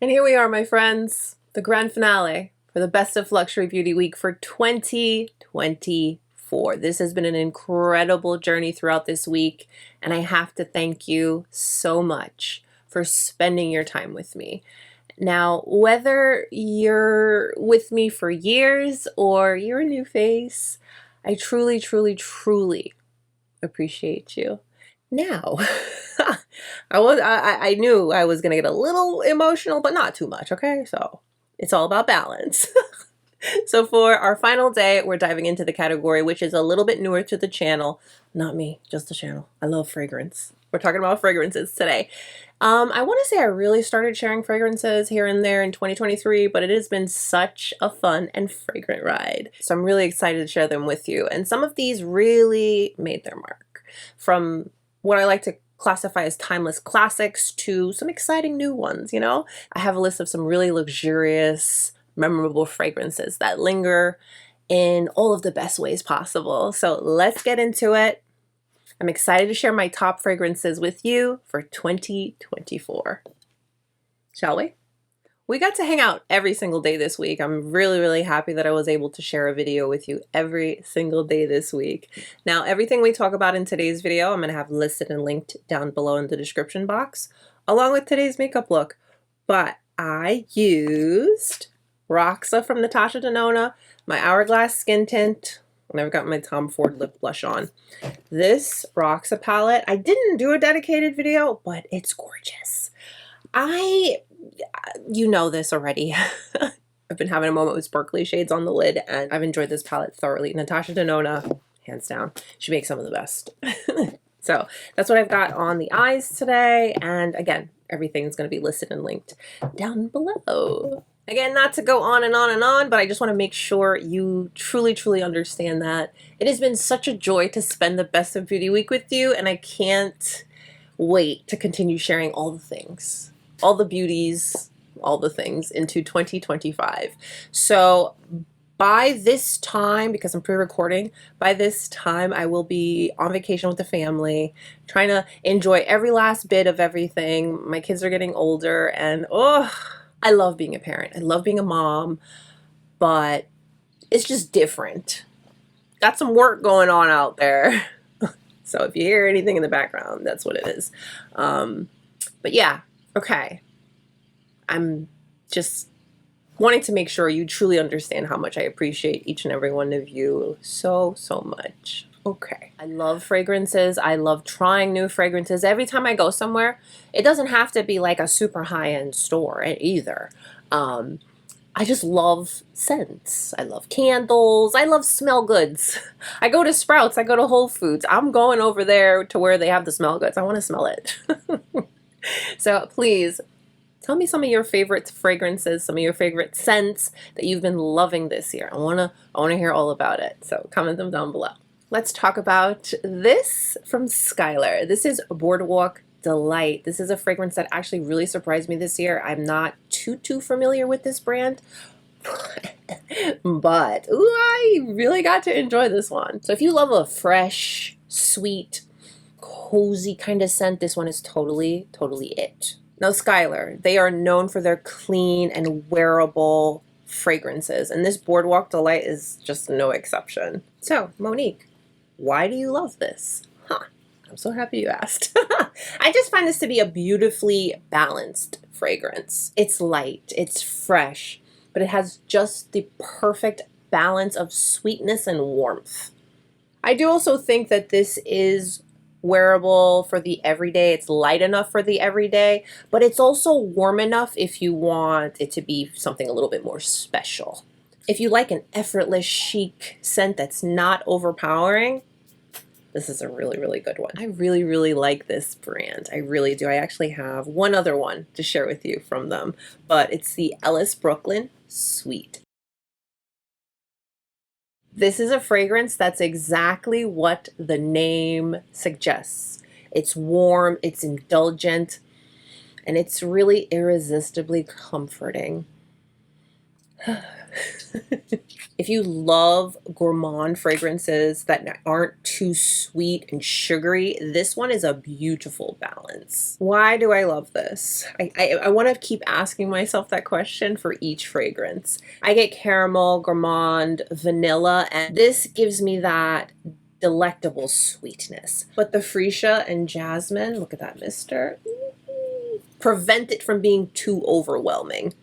And here we are, my friends, the grand finale for the Best of Luxury Beauty Week for 2024. This has been an incredible journey throughout this week, and I have to thank you so much for spending your time with me. Now, whether you're with me for years or you're a new face, I truly, truly, truly appreciate you. Now, I knew I was gonna get a little emotional, but not too much, okay? So it's all about balance. So for our final day, we're diving into the category, which is a little bit newer to the channel. Not me, just the channel. I love fragrance. We're talking about fragrances today. I want to say I really started sharing fragrances here and there in 2023, but it has been such a fun and fragrant ride. So I'm really excited to share them with you. And some of these really made their mark. From what I like to classify as timeless classics to some exciting new ones, you know? I have a list of some really luxurious, memorable fragrances that linger in all of the best ways possible. So let's get into it. I'm excited to share my top fragrances with you for 2024. Shall we? We got to hang out every single day this week. I'm really, really happy that I was able to share a video with you every single day this week. Now, everything we talk about in today's video, I'm going to have listed and linked down below in the description box, along with today's makeup look. But I used Roxa from Natasha Denona, my Hourglass Skin Tint, and I've got my Tom Ford Lip Blush on. This Roxa palette, I didn't do a dedicated video, but it's gorgeous. You know this already. I've been having a moment with sparkly shades on the lid, and I've enjoyed this palette thoroughly. Natasha Denona, hands down. She makes some of the best. So that's what I've got on the eyes today. And again, everything's going to be listed and linked down below. Again, not to go on and on and on, but I just want to make sure you truly, truly understand that it has been such a joy to spend the Best of Beauty Week with you, and I can't wait to continue sharing all the things, all the beauties, all the things into 2025. So by this time, because I'm pre-recording, by this time I will be on vacation with the family, trying to enjoy every last bit of everything. My kids are getting older, and I love being a parent. I love being a mom, but it's just different. Got some work going on out there. So if you hear anything in the background, that's what it is. But yeah, okay. I'm just wanting to make sure you truly understand how much I appreciate each and every one of you so, so much. Okay. I love fragrances. I love trying new fragrances. Every time I go somewhere, it doesn't have to be like a super high-end store either. I just love scents. I love candles. I love smell goods. I go to Sprouts. I go to Whole Foods. I'm going over there to where they have the smell goods. I want to smell it. So please, tell me some of your favorite fragrances, some of your favorite scents that you've been loving this year. I wanna hear all about it. So comment them down below. Let's talk about this from SKYLAR. This is Boardwalk Delight. This is a fragrance that actually really surprised me this year. I'm not too familiar with this brand, but I really got to enjoy this one. So if you love a fresh, sweet, cozy kind of scent, this one is totally it. Now, SKYLAR, they are known for their clean and wearable fragrances, and this Boardwalk Delight is just no exception. So, Monique, why do you love this? I'm so happy you asked. I just find this to be a beautifully balanced fragrance. It's light, it's fresh, but it has just the perfect balance of sweetness and warmth. I do also think that this is wearable for the everyday. It's light enough for the everyday, but it's also warm enough if you want it to be something a little bit more special. If you like an effortless, chic scent that's not overpowering, this is a really, really good one. I really, really like this brand. I really do. I actually have one other one to share with you from them, but it's the ELLIS Brooklyn Sweet. This is a fragrance that's exactly what the name suggests. It's warm, it's indulgent, and it's really irresistibly comforting. If you love gourmand fragrances that aren't too sweet and sugary, this one is a beautiful balance. Why do I love this? I want to keep asking myself that question for each fragrance. I get caramel, gourmand, vanilla, and this gives me that delectable sweetness. But the freesia and jasmine, look at that mister, prevent it from being too overwhelming.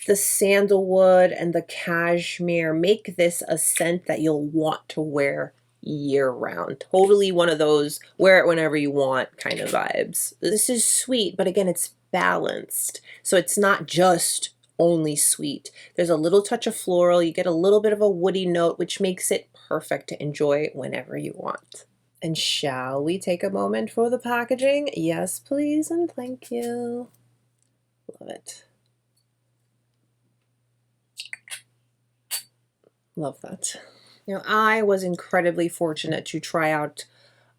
The sandalwood and the cashmere make this a scent that you'll want to wear year round. Totally one of those wear it whenever you want kind of vibes. This is sweet, but again, it's balanced. So it's not just only sweet. There's a little touch of floral. You get a little bit of a woody note, which makes it perfect to enjoy whenever you want. And shall we take a moment for the packaging? Yes, please, and thank you. Love it. Love that. Now, I was incredibly fortunate to try out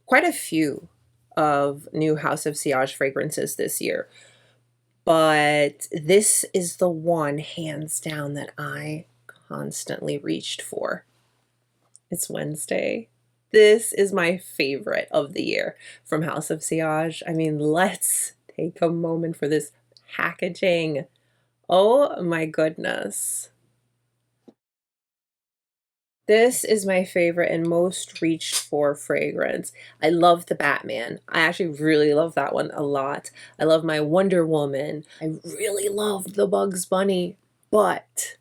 quite a few of new House of Sillage fragrances this year, but this is the one, hands down, that I constantly reached for. It's Wednesday. This is my favorite of the year from House of Sillage. I mean, let's take a moment for this packaging. Oh my goodness. This is my favorite and most reached for fragrance. I love the Batman. I actually really love that one a lot. I love my Wonder Woman. I really love the Bugs Bunny, but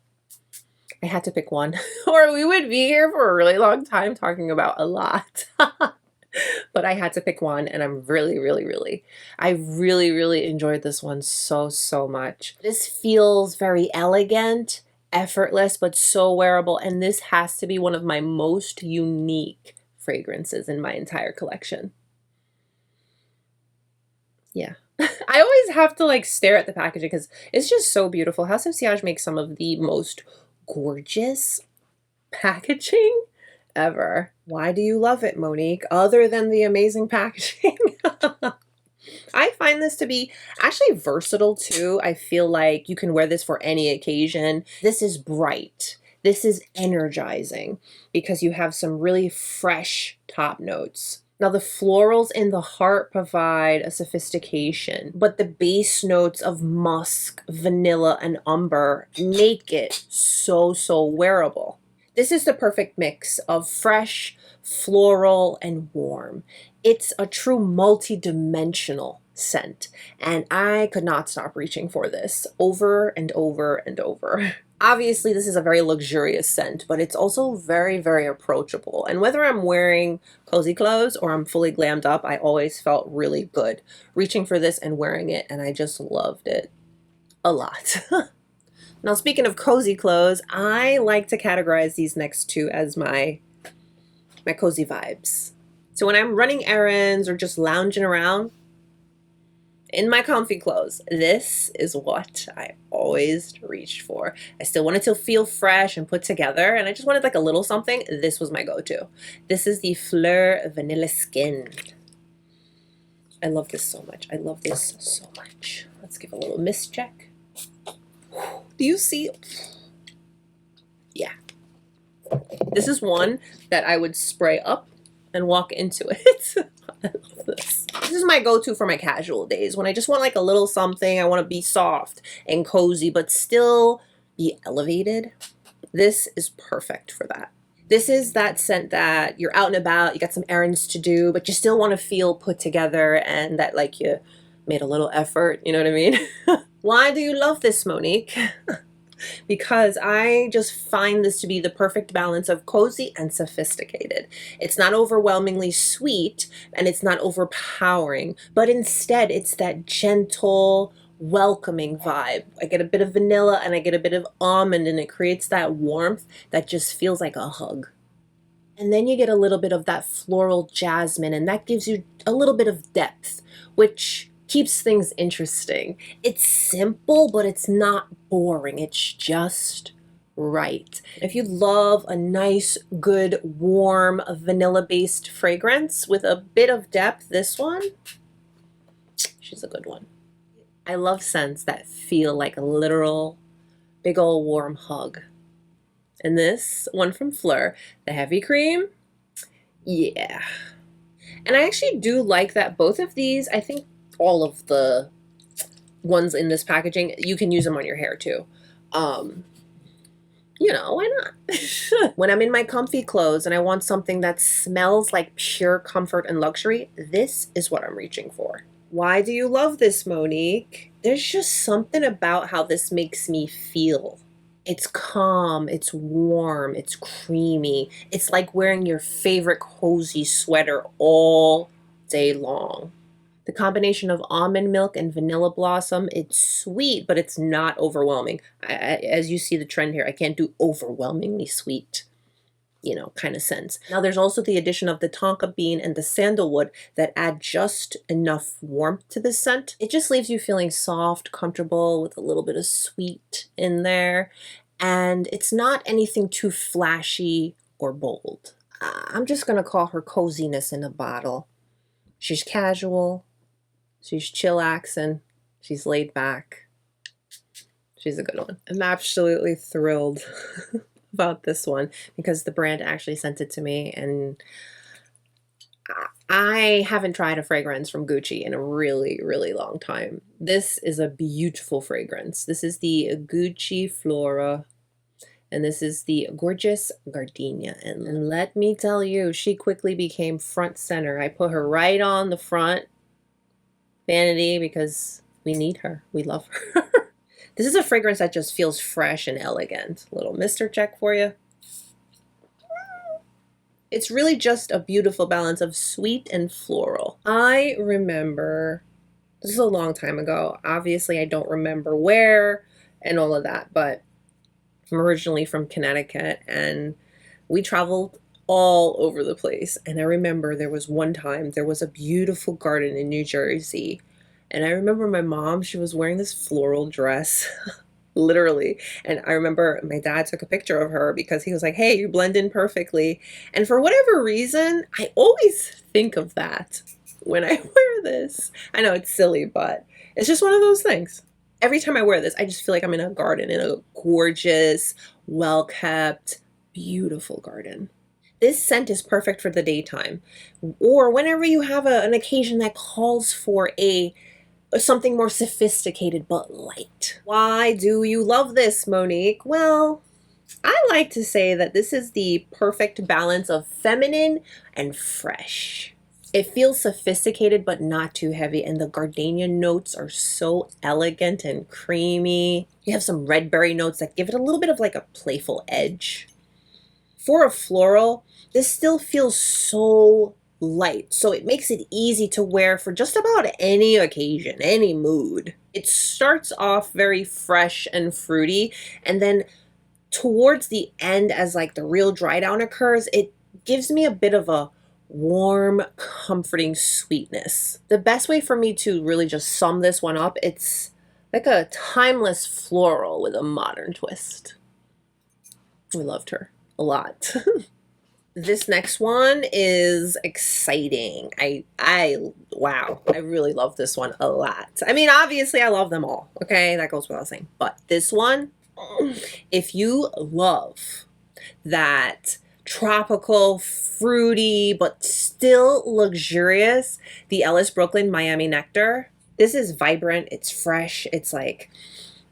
I had to pick one or we would be here for a really long time talking about a lot. But I had to pick one, and I'm I really enjoyed this one so much. This feels very elegant, effortless, but so wearable, and this has to be one of my most unique fragrances in my entire collection. Yeah. I always have to like stare at the packaging because it's just so beautiful. House of Sillage makes some of the most gorgeous packaging ever. Why do you love it, Monique, other than the amazing packaging? I find this to be actually versatile too. I feel like you can wear this for any occasion. This is bright. This is energizing because you have some really fresh top notes. Now the florals in the heart provide a sophistication, but the base notes of musk, vanilla, and umber make it so wearable. This is the perfect mix of fresh, floral, and warm. It's a true multi-dimensional scent, and I could not stop reaching for this over and over and over. Obviously, this is a very luxurious scent, but it's also very approachable. And whether I'm wearing cozy clothes or I'm fully glammed up, I always felt really good reaching for this and wearing it, and I just loved it a lot. Now, speaking of cozy clothes, I like to categorize these next two as my cozy vibes. So when I'm running errands or just lounging around in my comfy clothes, this is what I always reached for. I still wanted to feel fresh and put together, and I just wanted like a little something. This was my go-to. This is the PHLUR Vanilla Skin. I love this so much. I love this so much. Let's give a little mist check. Do you see? Yeah. This is one that I would spray up and walk into it. I love this. This is my go-to for my casual days when I just want like a little something. I want to be soft and cozy, but still be elevated. This is perfect for that. This is that scent that you're out and about, you got some errands to do, but you still want to feel put together and that like you made a little effort, you know what I mean? Why do you love this, Monique? Because I just find this to be the perfect balance of cozy and sophisticated. It's not overwhelmingly sweet and it's not overpowering, but instead it's that gentle, welcoming vibe. I get a bit of vanilla and I get a bit of almond, and it creates that warmth that just feels like a hug. And then you get a little bit of that floral jasmine, and that gives you a little bit of depth, which keeps things interesting. It's simple, but it's not boring. It's just right. If you love a nice, good, warm, vanilla-based fragrance with a bit of depth, this one, she's a good one. I love scents that feel like literal big ol' warm hug. And this one from PHLUR, the heavy cream, yeah. And I actually do like that both of these, I think all of the ones in this packaging, you can use them on your hair too. You know, why not? When I'm in my comfy clothes and I want something that smells like pure comfort and luxury, this is what I'm reaching for. Why do you love this, Monique? There's just something about how this makes me feel. It's calm, it's warm, it's creamy. It's like wearing your favorite cozy sweater all day long. The combination of almond milk and vanilla blossom, it's sweet, but it's not overwhelming. As you see the trend here, I can't do overwhelmingly sweet, you know, kind of scents. Now there's also the addition of the tonka bean and the sandalwood that add just enough warmth to the scent. It just leaves you feeling soft, comfortable with a little bit of sweet in there. And it's not anything too flashy or bold. I'm just gonna call her coziness in a bottle. She's casual. She's chillaxing. She's laid back. She's a good one. I'm absolutely thrilled about this one because the brand actually sent it to me, and I haven't tried a fragrance from Gucci in a really, really long time. This is a beautiful fragrance. This is the Gucci Flora, and this is the gorgeous Gardenia. And let me tell you, she quickly became front center. I put her right on the front vanity because we need her. We love her. This is a fragrance that just feels fresh and elegant. A little mister check for you. It's really just a beautiful balance of sweet and floral. I remember, this is a long time ago. Obviously, I don't remember where and all of that, but I'm originally from Connecticut and we traveled all over the place. And I remember there was one time there was a beautiful garden in New Jersey. And I remember my mom, she was wearing this floral dress, literally. And I remember my dad took a picture of her because he was like, hey, you blend in perfectly. And for whatever reason, I always think of that when I wear this. I know it's silly, but it's just one of those things. Every time I wear this, I just feel like I'm in a garden, in a gorgeous, well-kept, beautiful garden. This scent is perfect for the daytime or whenever you have an occasion that calls for something more sophisticated but light. Why do you love this, Monique? Well, I like to say that this is the perfect balance of feminine and fresh. It feels sophisticated but not too heavy, and the gardenia notes are so elegant and creamy. You have some red berry notes that give it a little bit of like a playful edge. For a floral, this still feels so light, so it makes it easy to wear for just about any occasion, any mood. It starts off very fresh and fruity, and then towards the end, as like the real dry down occurs, it gives me a bit of a warm, comforting sweetness. The best way for me to really just sum this one up, it's like a timeless floral with a modern twist. We loved her a lot. This next one is exciting. Wow, I really love this one a lot. I mean, obviously I love them all, okay? That goes without saying. But this one, if you love that tropical, fruity, but still luxurious, the ELLIS Brooklyn Miami Nectar. This is vibrant, it's fresh, it's like,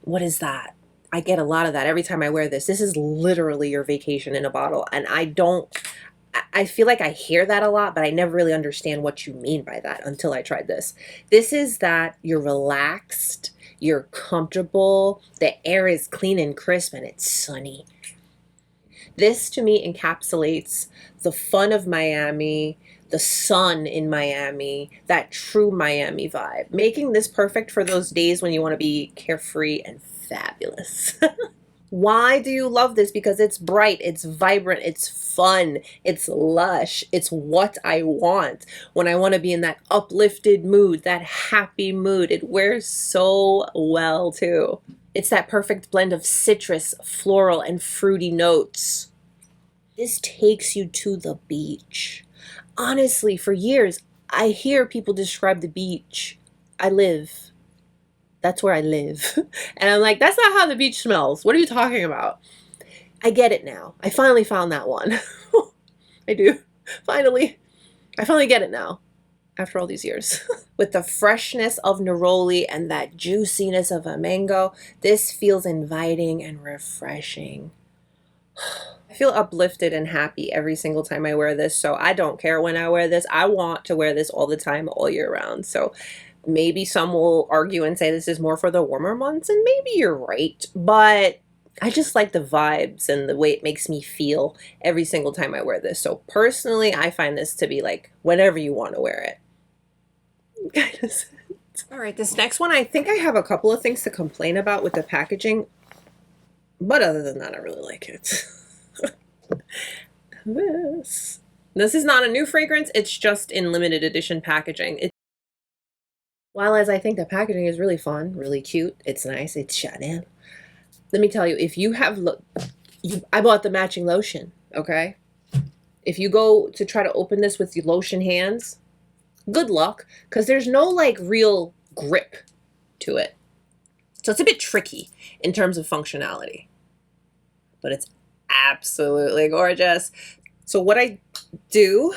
what is that? I get a lot of that every time I wear this. This is literally your vacation in a bottle. And I feel like I hear that a lot, but I never really understand what you mean by that until I tried this. This is that you're relaxed, you're comfortable, the air is clean and crisp, and it's sunny. This to me encapsulates the fun of Miami, the sun in Miami, that true Miami vibe, making this perfect for those days when you want to be carefree and fabulous. Why do you love this? Because it's bright, it's vibrant, it's fun, it's lush, it's what I want when I want to be in that uplifted mood, that happy mood. It wears so well too. It's that perfect blend of citrus, floral, and fruity notes. This takes you to the beach. Honestly, for years, I hear people describe the beach. I live That's where I live. And I'm like, that's not how the beach smells. What are you talking about? I get it now. I finally found that one. I do. Finally. I finally get it now after all these years. With the freshness of neroli and that juiciness of a mango, this feels inviting and refreshing. I feel uplifted and happy every single time I wear this, so I don't care when I wear this. I want to wear this all the time, all year round. So maybe some will argue and say this is more for the warmer months, and maybe you're right, but I just like the vibes and the way it makes me feel every single time I wear this. So personally, I find this to be like whenever you want to wear it. All right, this next one, I think I have a couple of things to complain about with the packaging, but other than that, I really like it. This is not a new fragrance, it's just in limited edition packaging. While as I think the packaging is really fun, really cute, it's nice, it's Chanel. Let me tell you, if you have I bought the matching lotion, okay? If you go to try to open this with your lotion hands, good luck, because there's no like real grip to it. So it's a bit tricky in terms of functionality, but it's absolutely gorgeous. So what I do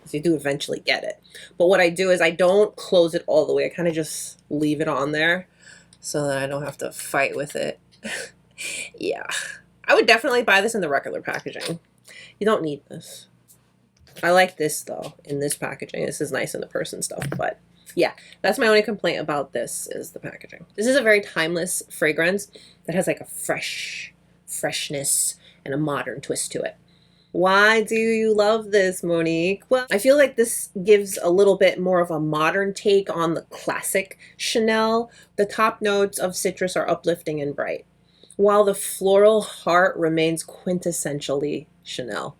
is you do eventually get it, but what I do is I don't close it all the way. I kind of just leave it on there so that I don't have to fight with it. Yeah, I would definitely buy this in the regular packaging. You don't need this. I like this though in this packaging. This is nice in the purse and stuff, but yeah, that's my only complaint about this is the packaging. This is a very timeless fragrance that has like a freshness and a modern twist to it. Why do you love this, Monique? Well, I feel like this gives a little bit more of a modern take on the classic Chanel. The top notes of citrus are uplifting and bright, while the floral heart remains quintessentially Chanel,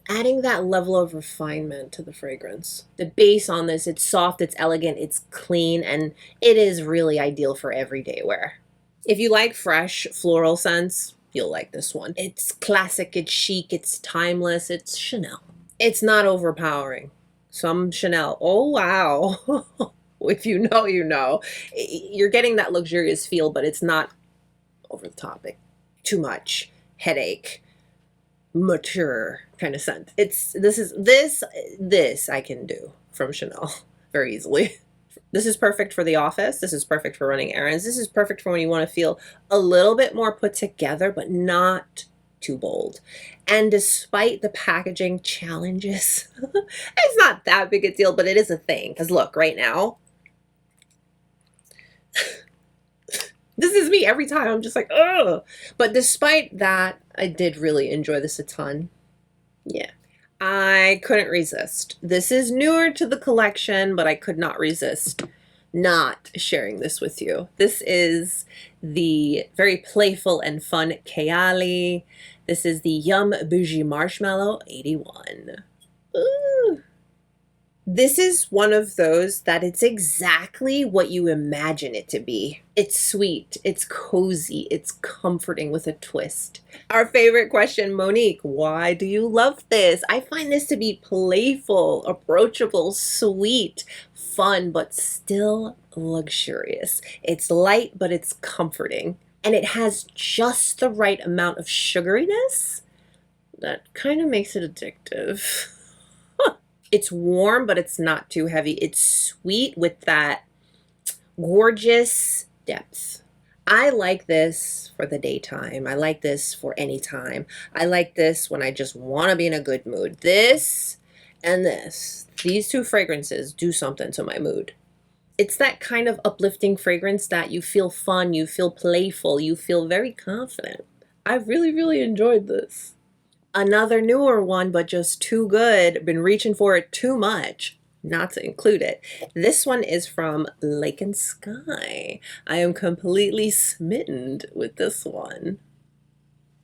adding that level of refinement to the fragrance. The base on this, it's soft, it's elegant, it's clean, and it is really ideal for everyday wear. If you like fresh floral scents, you'll like this one. It's classic, it's chic, it's timeless, it's Chanel. It's not overpowering. Some Chanel, oh wow. If you know, you know. You're getting that luxurious feel, but it's not over the top, too much, headache, mature kind of scent. This I can do from Chanel very easily. This is perfect for the office. This is perfect for running errands. This is perfect for when you want to feel a little bit more put together, but not too bold. And despite the packaging challenges, it's not that big a deal, but it is a thing. Because look, right now, this is me every time. I'm just like, ugh. But despite that, I did really enjoy this a ton. Yeah. I couldn't resist. This is newer to the collection, but I could not resist not sharing this with you. This is the very playful and fun Kayali. This is the Yum Boujee Marshmallow 81. Ooh. This is one of those that it's exactly what you imagine it to be. It's sweet, it's cozy, it's comforting with a twist. Our favorite question, Monique, why do you love this? I find this to be playful, approachable, sweet, fun, but still luxurious. It's light, but it's comforting. And it has just the right amount of sugariness that kind of makes it addictive. It's warm, but it's not too heavy. It's sweet with that gorgeous depth. I like this for the daytime. I like this for any time. I like this when I just want to be in a good mood. This and this, these two fragrances do something to my mood. It's that kind of uplifting fragrance that you feel fun, you feel playful, you feel very confident. I really, really enjoyed this. Another newer one, but just too good. Been reaching for it too much not to include it. This one is from Lake and Skye. I am completely smitten with this one.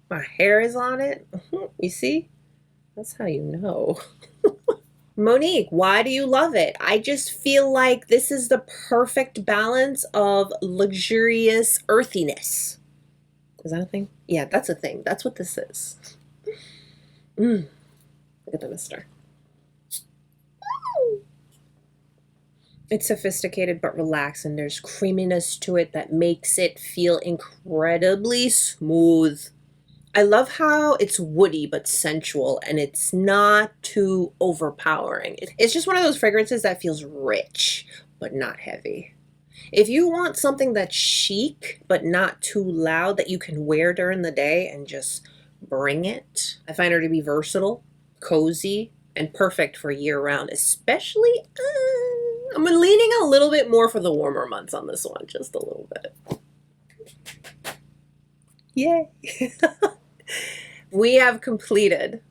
My hair is on it. You see? That's how you know. Monique, why do you love it? I just feel like this is the perfect balance of luxurious earthiness. Is that a thing? Yeah, that's a thing. That's what this is. Look at the mister. It's sophisticated but relaxed, and there's creaminess to it that makes it feel incredibly smooth. I love how it's woody but sensual, and it's not too overpowering. It's just one of those fragrances that feels rich but not heavy. If you want something that's chic but not too loud that you can wear during the day and just bring it, I find her to be versatile, cozy, and perfect for year round, especially I'm leaning a little bit more for the warmer months on this one, just a little bit. Yay! We have completed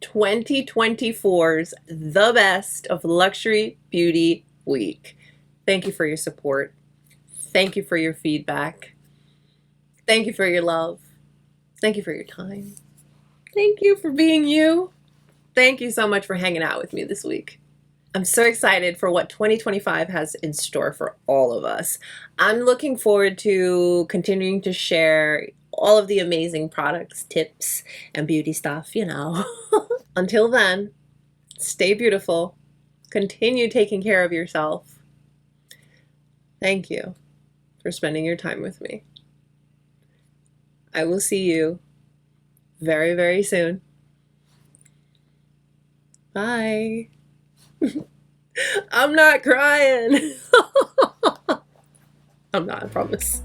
2024's The Best of Luxury Beauty Week. Thank you for your support. Thank you for your feedback. Thank you for your love. Thank you for your time. Thank you for being you. Thank you so much for hanging out with me this week. I'm so excited for what 2025 has in store for all of us. I'm looking forward to continuing to share all of the amazing products, tips, and beauty stuff, you know. Until then, stay beautiful. Continue taking care of yourself. Thank you for spending your time with me. I will see you very, very soon. Bye. I'm not crying. I'm not, I promise.